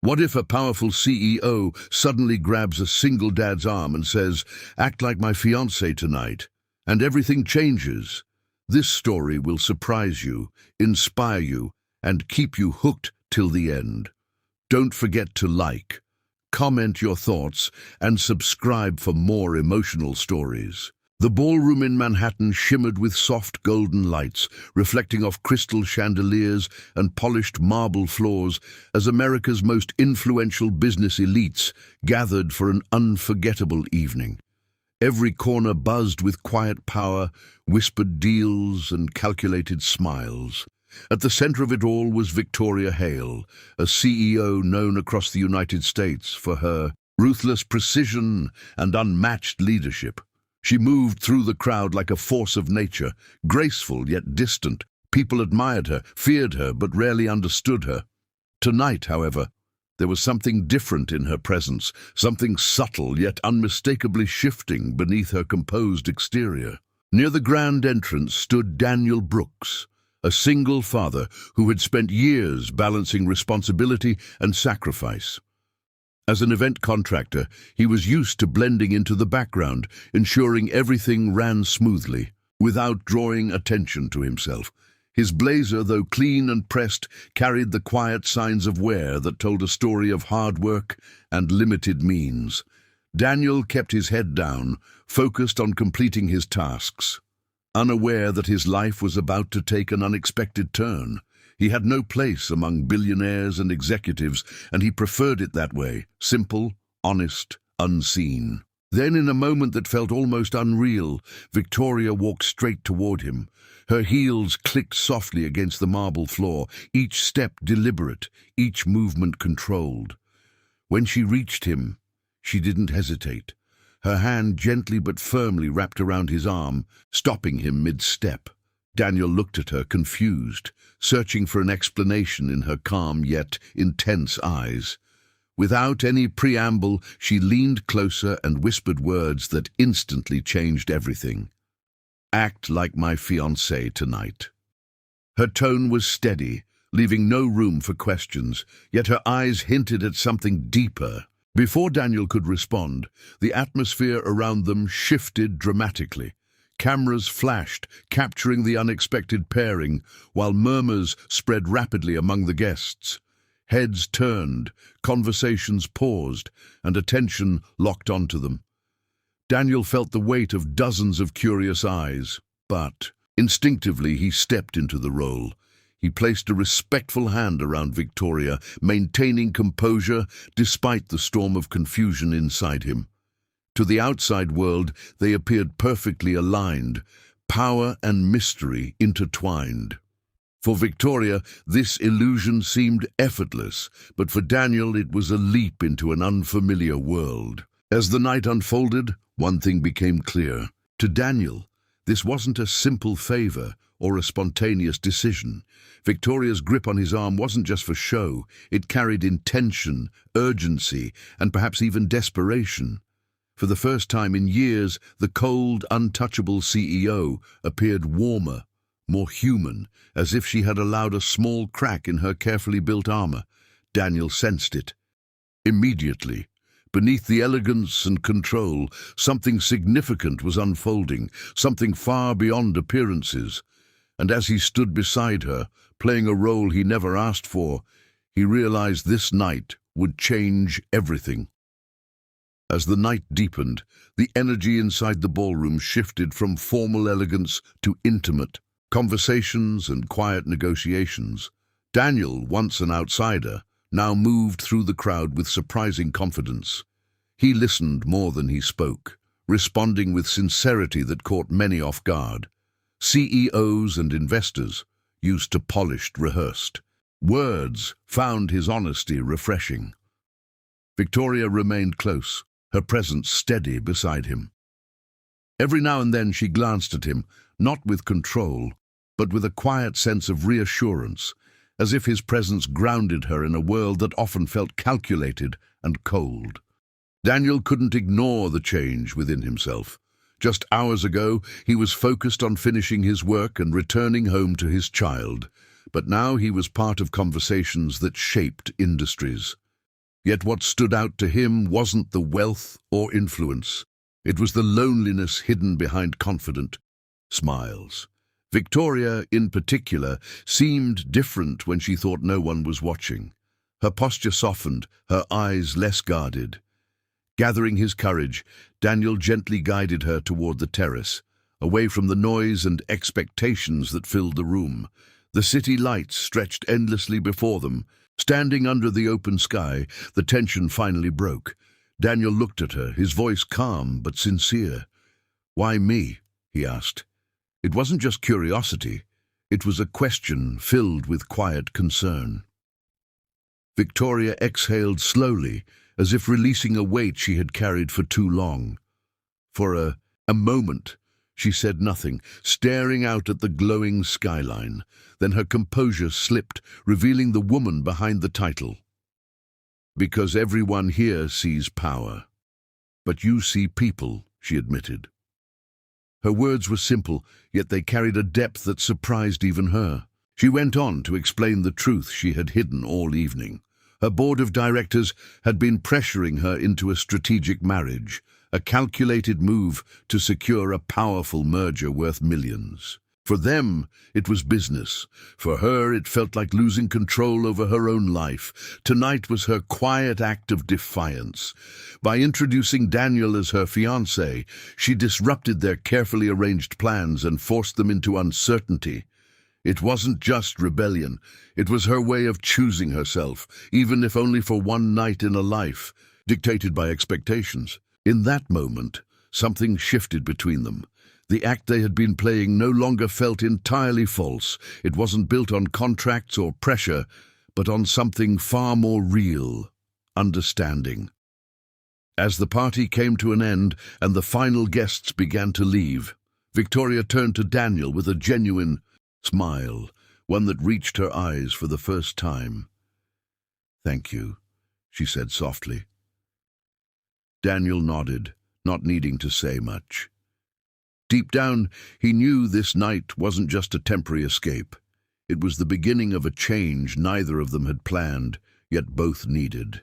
What if a powerful CEO suddenly grabs a single dad's arm and says, "Act like my fiancé tonight," and everything changes? This story will surprise you, inspire you, and keep you hooked till the end. Don't forget to like, comment your thoughts, and subscribe for more emotional stories. The ballroom in Manhattan shimmered with soft golden lights, reflecting off crystal chandeliers and polished marble floors as America's most influential business elites gathered for an unforgettable evening. Every corner buzzed with quiet power, whispered deals, and calculated smiles. At the center of it all was Victoria Hale, a CEO known across the United States for her ruthless precision and unmatched leadership. She moved through the crowd like a force of nature, graceful yet distant. People admired her, feared her, but rarely understood her. Tonight, however, there was something different in her presence, something subtle yet unmistakably shifting beneath her composed exterior. Near the grand entrance stood Daniel Brooks, a single father who had spent years balancing responsibility and sacrifice. As an event contractor, he was used to blending into the background, ensuring everything ran smoothly, without drawing attention to himself. His blazer, though clean and pressed, carried the quiet signs of wear that told a story of hard work and limited means. Daniel kept his head down, focused on completing his tasks, unaware that his life was about to take an unexpected turn. He had no place among billionaires and executives, and he preferred it that way, simple, honest, unseen. Then, in a moment that felt almost unreal, Victoria walked straight toward him. Her heels clicked softly against the marble floor, each step deliberate, each movement controlled. When she reached him, she didn't hesitate. Her hand gently but firmly wrapped around his arm, stopping him mid-step. Daniel looked at her, confused, searching for an explanation in her calm yet intense eyes. Without any preamble, she leaned closer and whispered words that instantly changed everything. "Act like my fiancé tonight." Her tone was steady, leaving no room for questions, yet her eyes hinted at something deeper. Before Daniel could respond, the atmosphere around them shifted dramatically. Cameras flashed, capturing the unexpected pairing, while murmurs spread rapidly among the guests. Heads turned, conversations paused, and attention locked onto them. Daniel felt the weight of dozens of curious eyes, but instinctively he stepped into the role. He placed a respectful hand around Victoria, maintaining composure despite the storm of confusion inside him. To the outside world, they appeared perfectly aligned, power and mystery intertwined. For Victoria, this illusion seemed effortless, but for Daniel it was a leap into an unfamiliar world. As the night unfolded, one thing became clear. To Daniel, this wasn't a simple favor or a spontaneous decision. Victoria's grip on his arm wasn't just for show. It carried intention, urgency, and perhaps even desperation. For the first time in years, the cold, untouchable CEO appeared warmer, more human, as if she had allowed a small crack in her carefully built armor. Daniel sensed it. Immediately, beneath the elegance and control, something significant was unfolding, something far beyond appearances. And as he stood beside her, playing a role he never asked for, he realized this night would change everything. As the night deepened, the energy inside the ballroom shifted from formal elegance to intimate conversations and quiet negotiations. Daniel, once an outsider, now moved through the crowd with surprising confidence. He listened more than he spoke, responding with sincerity that caught many off guard. CEOs and investors, used to polished, rehearsed words, found his honesty refreshing. Victoria remained close, her presence steady beside him. Every now and then she glanced at him, not with control, but with a quiet sense of reassurance, as if his presence grounded her in a world that often felt calculated and cold. Daniel couldn't ignore the change within himself. Just hours ago, he was focused on finishing his work and returning home to his child, but now he was part of conversations that shaped industries. Yet what stood out to him wasn't the wealth or influence. It was the loneliness hidden behind confident smiles. Victoria, in particular, seemed different when she thought no one was watching. Her posture softened, her eyes less guarded. Gathering his courage, Daniel gently guided her toward the terrace, away from the noise and expectations that filled the room. The city lights stretched endlessly before them. Standing under the open sky, the tension finally broke. Daniel looked at her, his voice calm but sincere. "Why me?" he asked. It wasn't just curiosity. It was a question filled with quiet concern. Victoria exhaled slowly, as if releasing a weight she had carried for too long. For a moment, she said nothing, staring out at the glowing skyline. Then her composure slipped, revealing the woman behind the title. "Because everyone here sees power. But you see people," she admitted. Her words were simple, yet they carried a depth that surprised even her. She went on to explain the truth she had hidden all evening. Her board of directors had been pressuring her into a strategic marriage, a calculated move to secure a powerful merger worth millions. For them, it was business. For her, it felt like losing control over her own life. Tonight was her quiet act of defiance. By introducing Daniel as her fiancé, she disrupted their carefully arranged plans and forced them into uncertainty. It wasn't just rebellion. It was her way of choosing herself, even if only for one night in a life, dictated by expectations. In that moment, something shifted between them. The act they had been playing no longer felt entirely false. It wasn't built on contracts or pressure, but on something far more real: understanding. As the party came to an end and the final guests began to leave, Victoria turned to Daniel with a genuine smile, one that reached her eyes for the first time. "Thank you," she said softly. Daniel nodded, not needing to say much. Deep down, he knew this night wasn't just a temporary escape. It was the beginning of a change neither of them had planned, yet both needed.